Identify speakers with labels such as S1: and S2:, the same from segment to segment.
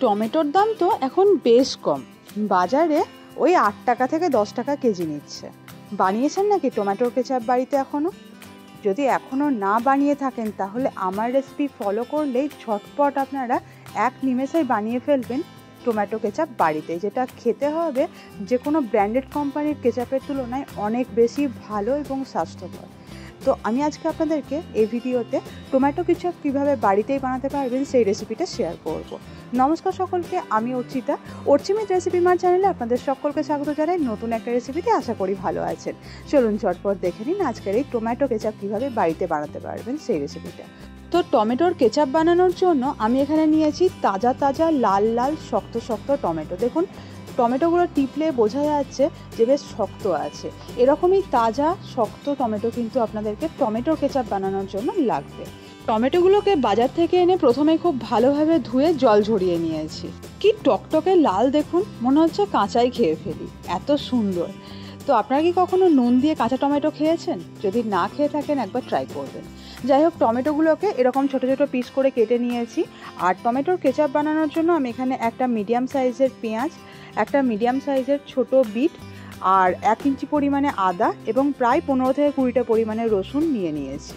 S1: টমেটোর দাম তো এখন বেশ কম, বাজারে ওই 8 টাকা থেকে 10 টাকা কেজি নিচ্ছে। বানিয়েছেন নাকি টমেটোর কেচাপ বাড়িতে এখনও? যদি এখনও না বানিয়ে থাকেন তাহলে আমার রেসিপি ফলো করলেই ঝটপট আপনারা এক নিমেষেই বানিয়ে ফেলবেন টমেটো কেচাপ বাড়িতে, যেটা খেতে হবে যে কোনো ব্র্যান্ডেড কোম্পানির কেচাপের তুলনায় অনেক বেশি ভালো এবং স্বাস্থ্যকর। তো আমি আজকে আপনাদেরকে এই ভিডিওতে টমেটো কেচাপ কীভাবে বাড়িতেই বানাতে পারবেন সেই রেসিপিটা শেয়ার করব। নমস্কার সকলকে, আমি অর্চিতা, অর্চিমিত রেসিপি মার চ্যানেলে আপনাদের সকলকে স্বাগত জানাই নতুন একটা রেসিপিতে। আশা করি ভালো আছেন। চলুন ঝটপট দেখে নিন আজকের এই টমেটো কেচাপ কীভাবে বাড়িতে বানাতে পারবেন সেই রেসিপিটা। তো টমেটোর কেচাপ বানানোর জন্য আমি এখানে নিয়েছি তাজা তাজা লাল লাল শক্ত শক্ত টমেটো। দেখুন টমেটোগুলো টিপলে বোঝা যাচ্ছে যে বেশ শক্ত আছে। এরকমই তাজা শক্ত টমেটো কিন্তু আপনাদেরকে টমেটোর কেচাপ বানানোর জন্য লাগবে। টমেটোগুলোকে বাজার থেকে এনে প্রথমে খুব ভালোভাবে ধুয়ে জল ঝরিয়ে নিয়েছি। কি টকটকে লাল, দেখুন মনে হচ্ছে কাঁচাই খেয়ে ফেলি, এত সুন্দর। তো আপনারা কি কখনো নুন দিয়ে কাঁচা টমেটো খেয়েছেন? যদি না খেয়ে থাকেন একবার ট্রাই করবেন। যাই হোক, টমেটোগুলোকে এরকম ছোটো ছোটো পিস করে কেটে নিয়েছি। আর টমেটোর কেচাপ বানানোর জন্য আমি এখানে একটা মিডিয়াম সাইজের পেঁয়াজ, একটা মিডিয়াম সাইজের ছোট বিট আর 1 ইঞ্চি পরিমাণে আদা এবং প্রায় 15 থেকে 20টা পরিমাণে রসুন নিয়ে নিয়েছি।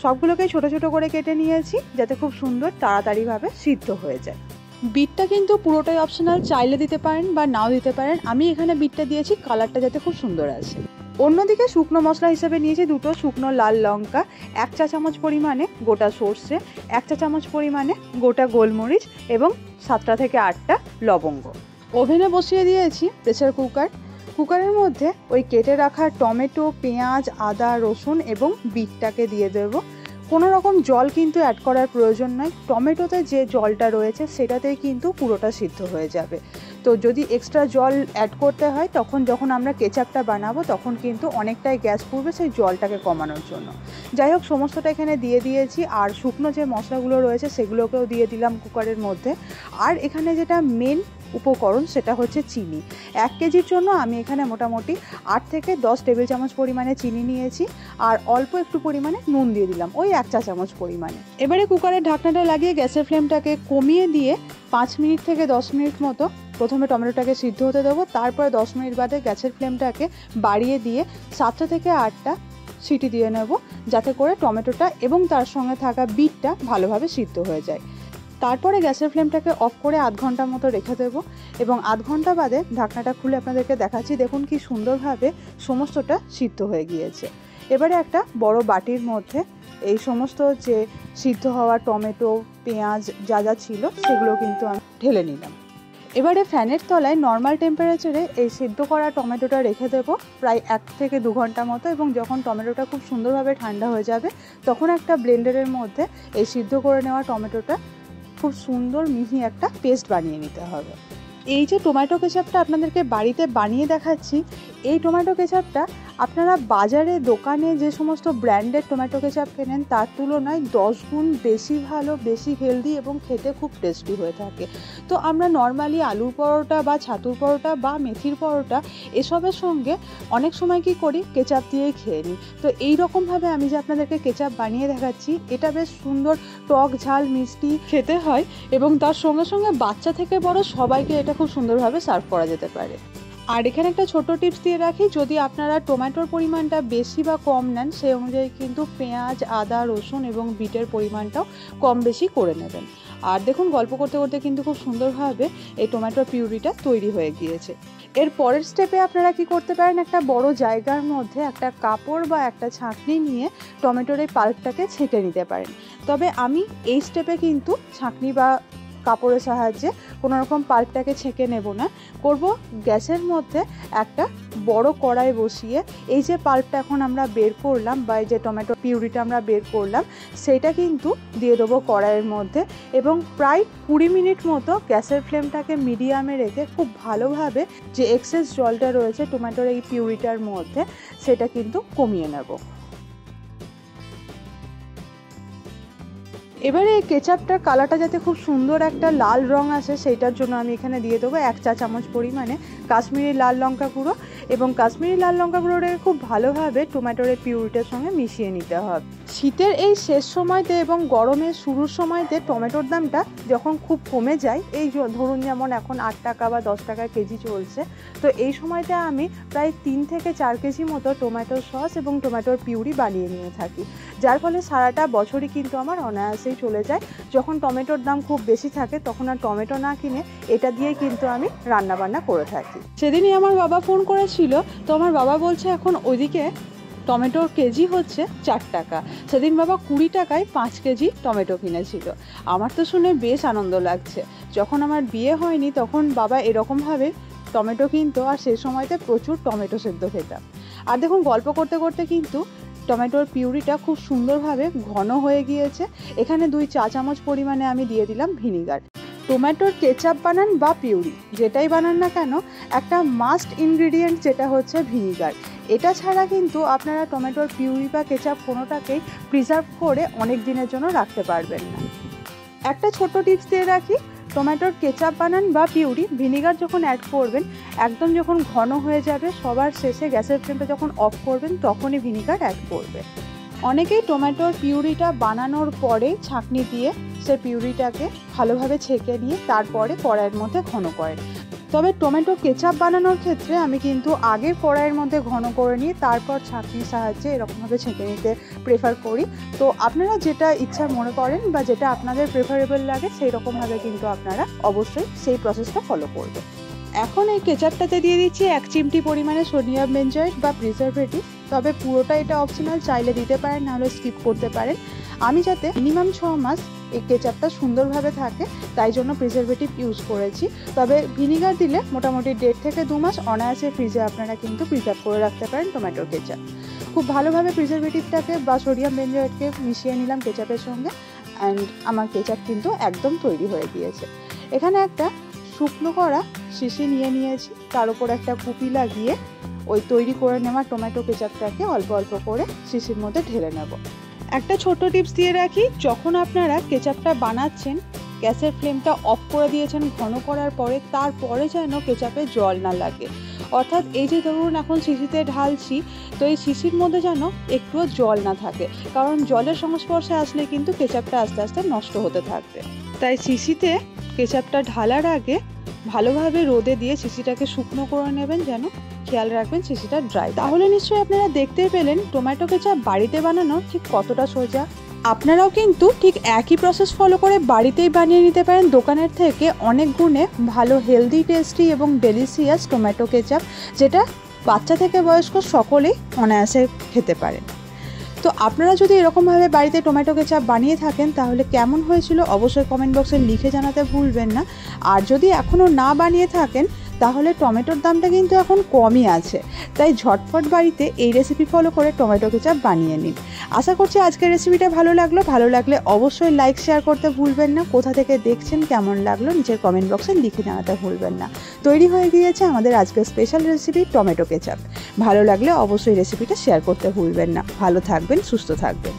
S1: সবগুলোকে ছোটো ছোটো করে কেটে নিয়েছি যাতে খুব সুন্দর তাড়াতাড়িভাবে সিদ্ধ হয়ে যায়। বিটটা কিন্তু পুরোটাই অপশনাল, চাইলে দিতে পারেন বা নাও দিতে পারেন। আমি এখানে বিটটা দিয়েছি কালারটা যাতে খুব সুন্দর আসে। অন্যদিকে শুকনো মশলা হিসেবে নিয়েছি 2টো শুকনো লাল লঙ্কা, 1 চা চামচ পরিমাণে গোটা সর্ষে, 1 চা চামচ পরিমাণে গোটা গোলমরিচ এবং 7টা থেকে 8টা লবঙ্গ। ওভেনে বসিয়ে দিয়েছি প্রেসার কুকার। কুকারের মধ্যে ওই কেটে রাখা টমেটো, পেঁয়াজ, আদা, রসুন এবং বিটটাকে দিয়ে দেবো। কোনো রকম জল কিন্তু অ্যাড করার প্রয়োজন নয়। টমেটোতে যে জলটা রয়েছে সেটাতেই কিন্তু পুরোটা সিদ্ধ হয়ে যাবে। তো যদি এক্সট্রা জল অ্যাড করতে হয় যখন আমরা কেচাপটা বানাবো তখন কিন্তু অনেকটাই গ্যাস পড়বে সেই জলটাকে কমানোর জন্য। যাই হোক, সমস্তটা এখানে দিয়ে দিয়েছি। আর শুকনো যে মশলাগুলো রয়েছে সেগুলোকেও দিয়ে দিলাম কুকারের মধ্যে। আর এখানে যেটা মেন উপকরণ সেটা হচ্ছে চিনি। 1 কেজির জন্য আমি এখানে মোটামুটি 8 থেকে 10 টেবিল চামচ পরিমাণে চিনি নিয়েছি। আর অল্প একটু পরিমাণে নুন দিয়ে দিলাম, ওই 1 চা চামচ পরিমাণে। এবারে কুকারের ঢাকনাটা লাগিয়ে গ্যাসের ফ্লেমটাকে কমিয়ে দিয়ে 5 মিনিট থেকে 10 মিনিট মতো প্রথমে টমেটোটাকে সিদ্ধ হতে দেবো। তারপরে 10 মিনিট বাদে গ্যাসের ফ্লেমটাকে বাড়িয়ে দিয়ে 7টা থেকে 8টা সিটি দিয়ে নেব, যাতে করে টমেটোটা এবং তার সঙ্গে থাকা বিটটা ভালোভাবে সিদ্ধ হয়ে যায়। তারপরে গ্যাসের ফ্লেমটাকে অফ করে আধ ঘন্টার মতো রেখে দেবো এবং আধ ঘন্টা বাদে ঢাকনাটা খুলে আপনাদেরকে দেখাচ্ছি। দেখুন কি সুন্দরভাবে সমস্তটা সিদ্ধ হয়ে গিয়েছে। এবারে একটা বড় বাটির মধ্যে এই সমস্ত যে সিদ্ধ হওয়া টমেটো, পেঁয়াজ যা যা ছিল সেগুলো কিন্তু আমি ঢেলে নিলাম। এবারে ফ্যানের তলায় নর্মাল টেম্পারেচারে এই সিদ্ধ করা টমেটোটা রেখে দেবো প্রায় 1 থেকে 2 ঘন্টা মতো। এবং যখন টমেটোটা খুব সুন্দরভাবে ঠান্ডা হয়ে যাবে তখন একটা ব্লেন্ডারের মধ্যে এই সিদ্ধ করে নেওয়া টমেটোটা খুব সুন্দর মিহি একটা পেস্ট বানিয়ে নিতে হবে। এই যে টমেটো কেচাপটা আপনাদেরকে বাড়িতে বানিয়ে দেখাচ্ছি, এই টমেটো কেচাপটা আপনারা বাজারে দোকানে যে সমস্ত ব্র্যান্ডেড টমেটো কেচাপ কেনেন তার তুলনায় 10 গুণ বেশি ভালো, বেশি হেলদি এবং খেতে খুব টেস্টি হয়ে থাকে। তো আমরা নর্মালি আলুর পরোটা বা ছাতুর পরোটা বা মেথির পরোটা এসবের সঙ্গে অনেক সময় কি করি, কেচাপ দিয়েই খেয়ে নিই। তো এই রকমভাবে আমি যে আপনাদেরকে কেচাপ বানিয়ে দেখাচ্ছি, এটা বেশ সুন্দর টক ঝাল মিষ্টি খেতে হয় এবং তার সঙ্গে সঙ্গে বাচ্চা থেকে বড় সবাইকে এটা খুব সুন্দরভাবে সার্ভ করা যেতে পারে। আর এখানে একটা ছোট টিপস দিয়ে রাখি, যদি আপনারা টমেটোর পরিমাণটা বেশি বা কম নেন সেই অনুযায়ী কিন্তু পেঁয়াজ, আদা, রসুন এবং বিটের পরিমাণটাও কম বেশি করে নেবেন। আর দেখুন গল্প করতে করতে কিন্তু খুব সুন্দরভাবে এই টমেটোর পিউরিটা তৈরি হয়ে গিয়েছে। এর পরের স্টেপে আপনারা কি করতে পারেন, একটা বড় জায়গার মধ্যে একটা কাপড় বা একটা ছাঁকনি নিয়ে টমেটোর এই পাল্পটাকে ছেঁকে নিতে পারেন। তবে আমি এই স্টেপে কিন্তু ছাঁকনি বা কাপড়ের সাহায্যে কোনো রকম পাল্পটাকে ছেঁকে নেব না। করব গ্যাসের মধ্যে একটা বড় কড়াই বসিয়ে এই যে পাল্পটা এখন আমরা বের করলাম বা এই যে টমেটো পিউরিটা আমরা বের করলাম সেটা কিন্তু দিয়ে দেবো কড়াইয়ের মধ্যে এবং প্রায় 20 মিনিট মতো গ্যাসের ফ্লেমটাকে মিডিয়ামে রেখে খুব ভালোভাবে যে এক্সেস জলটা রয়েছে টমেটোর এই পিউরিটার মধ্যে সেটা কিন্তু কমিয়ে নেব। এবারে এই কেচাপটার কালারটা যাতে খুব সুন্দর একটা লাল রং আসে সেইটার জন্য আমি এখানে দিয়ে দেবো 1 চা চামচ পরিমাণে কাশ্মীরি লাল লঙ্কা গুঁড়ো এবং কাশ্মীরি লাল লঙ্কা গুঁড়োটাকে খুব ভালোভাবে টমেটোর পিউরিটার সঙ্গে মিশিয়ে নিতে হবে। শীতের এই শেষ সময়তে এবং গরমের শুরুর সময়তে টমেটোর দামটা যখন খুব কমে যায়, এই ধরুন যেমন এখন 8 টাকা বা 10 টাকা কেজি চলছে, তো এই সময়তে আমি প্রায় 3 থেকে 4 কেজি মতো টমেটোর সস এবং টমেটোর পিউরি বানিয়ে নিয়ে থাকি, যার ফলে সারাটা বছরই কিন্তু আমার অনায়াসেই চলে যায়। যখন টমেটোর দাম খুব বেশি থাকে তখন আর টমেটো না কিনে এটা দিয়ে কিন্তু আমি রান্নাবান্না করে থাকি। সেদিনই আমার বাবা ফোন করেছিল, তো আমার বাবা বলছে এখন ওইদিকে টমেটোর কেজি হচ্ছে 4 টাকা। সেদিন বাবা 20 টাকায় 5 কেজি টমেটো কিনেছিল। আমার তো শুনে বেশ আনন্দ লাগছে। যখন আমার বিয়ে হয়নি তখন বাবা এরকমভাবে টমেটো কিনতো, আর সেই সময়তে প্রচুর টমেটো সেদ্ধ খেতাম। আর দেখুন, গল্প করতে করতে কিন্তু টমেটোর পিউরিটা খুব সুন্দরভাবে ঘন হয়ে গিয়েছে। এখানে 2 চা চামচ পরিমাণে আমি দিয়ে দিলাম ভিনিগার। টমেটোর কেচাপ বানান বা পিউরি যেটাই বানান না কেন, একটা মাস্ট ইনগ্রিডিয়েন্ট যেটা হচ্ছে ভিনিগার। এটা ছাড়া কিন্তু আপনারা টমেটোর পিউরি বা কেচাপ কোনোটাকেই প্রিজার্ভ করে অনেক দিনের জন্য রাখতে পারবেন না। একটা ছোট্ট টিপস দিয়ে রাখি, টমেটোর কেচাপ বানান বা পিউরি ভিনিগার যখন অ্যাড করবেন, একদম যখন ঘন হয়ে যাবে সবার শেষে গ্যাসের ফ্লেমটা যখন অফ করবেন তখনই ভিনিগার অ্যাড করবে। অনেকেই টমেটোর পিউরিটা বানানোর পরে ছাঁকনি দিয়ে সে পিউরিটাকে ভালোভাবে ছেঁকে নিয়ে তারপরে কড়াইয়ের মধ্যে ঘন করেন। তবে টমেটো কেচাপ বানানোর ক্ষেত্রে আমি কিন্তু আগে কড়াইয়ের মধ্যে ঘন করে নিয়ে তারপর ছাঁকনির সাহায্যে এরকমভাবে ছেঁকে নিতে প্রেফার করি। তো আপনারা যেটা ইচ্ছা মনে করেন বা যেটা আপনাদের প্রেফারেবল লাগে সেই রকমভাবে কিন্তু আপনারা অবশ্যই সেই প্রসেসটা ফলো করবেন। এখন এই কেচাপটাতে দিয়ে দিচ্ছি 1 চিমটি পরিমাণে সোডিয়াম বেনজয়েড বা প্রিজারভেটিভ। তবে পুরোটা এটা অপশনাল, চাইলে দিতে পারেন, নাহলে স্কিপ করতে পারেন। আমি যাতে মিনিমাম 6 মাস এই কেচাপটা সুন্দরভাবে থাকে তাই জন্য প্রিজারভেটিভ ইউজ করেছি। তবে ভিনিগার দিলে মোটামুটি 1.5 থেকে 2 মাস অনায়াসে ফ্রিজে আপনারা কিন্তু প্রিজার্ভ করে রাখতে পারেন টমেটোর কেচাপ। খুব ভালোভাবে প্রিজারভেটিভটাকে বা সোডিয়াম বেনজয়েডকে মিশিয়ে নিলাম কেচাপের সঙ্গে, অ্যান্ড আমার কেচাপ কিন্তু একদম তৈরি হয়ে গিয়েছে। এখানে একটা শুকনো করা শিশি নিয়ে নিয়েছি, তার উপর একটা কুপি লাগিয়ে ওই তৈরি করে নেওয়া টমেটো কেচাপটাকে অল্প অল্প করে শিশির মধ্যে ঢেলে নেব। একটা ছোট্ট টিপস দিয়ে রাখি, যখন আপনারা কেচাপটা বানাচ্ছেন গ্যাসের ফ্লেমটা অফ করে দিয়েছেন ঘন করার পরে, তারপরে যেন কেচাপে জল না লাগে। অর্থাৎ এই যে ধরুন এখন শিশিতে ঢালছি, তো এই শিশির মধ্যে যেন একটুও জল না থাকে, কারণ জলের সংস্পর্শে আসলে কিন্তু কেচাপটা আস্তে আস্তে নষ্ট হতে থাকবে। তাই শিশিতে কেচাপটা ঢালার আগে ভালোভাবে রোদে দিয়ে শিশিটাকে শুকনো করে নেবেন, যেন খেয়াল রাখবেন শিশিটা ড্রাই। তাহলে নিশ্চয়ই আপনারা দেখতে পেলেন টমেটো কেচাপ বাড়িতে বানানো ঠিক কতটা সোজা। আপনারাও কিন্তু ঠিক একই প্রসেস ফলো করে বাড়িতেই বানিয়ে নিতে পারেন দোকানের থেকে অনেক গুণে ভালো, হেলদি, টেস্টি এবং ডেলিশিয়াস টমেটো কেচাপ, যেটা বাচ্চা থেকে বয়স্ক সকলেই অনায়াসে খেতে পারেন। তো আপনারা যদি এরকমভাবে বাড়িতে টমেটো কেচাপ বানিয়ে থাকেন তাহলে কেমন হয়েছিল অবশ্যই কমেন্ট বক্সে লিখে জানাতে ভুলবেন না। আর যদি এখনও না বানিয়ে থাকেন তাহলে টমেটোর দামটা কিন্তু এখন কমই আছে, তাই ঝটপট বাড়িতে এই রেসিপি ফলো করে টমেটো কেচাপ বানিয়ে নিন। আশা করছি আজকের রেসিপিটা ভালো লাগলে অবশ্যই লাইক শেয়ার করতে ভুলবেন না। কোথা থেকে দেখছেন, কেমন লাগলো নিচের কমেন্ট বক্সে লিখে জানাতে ভুলবেন না। তৈরি হয়ে গিয়েছে আমাদের আজকের স্পেশাল রেসিপি টমেটো কেচাপ। ভালো লাগলে অবশ্যই রেসিপিটা শেয়ার করতে ভুলবেন না। ভালো থাকবেন, সুস্থ থাকবেন।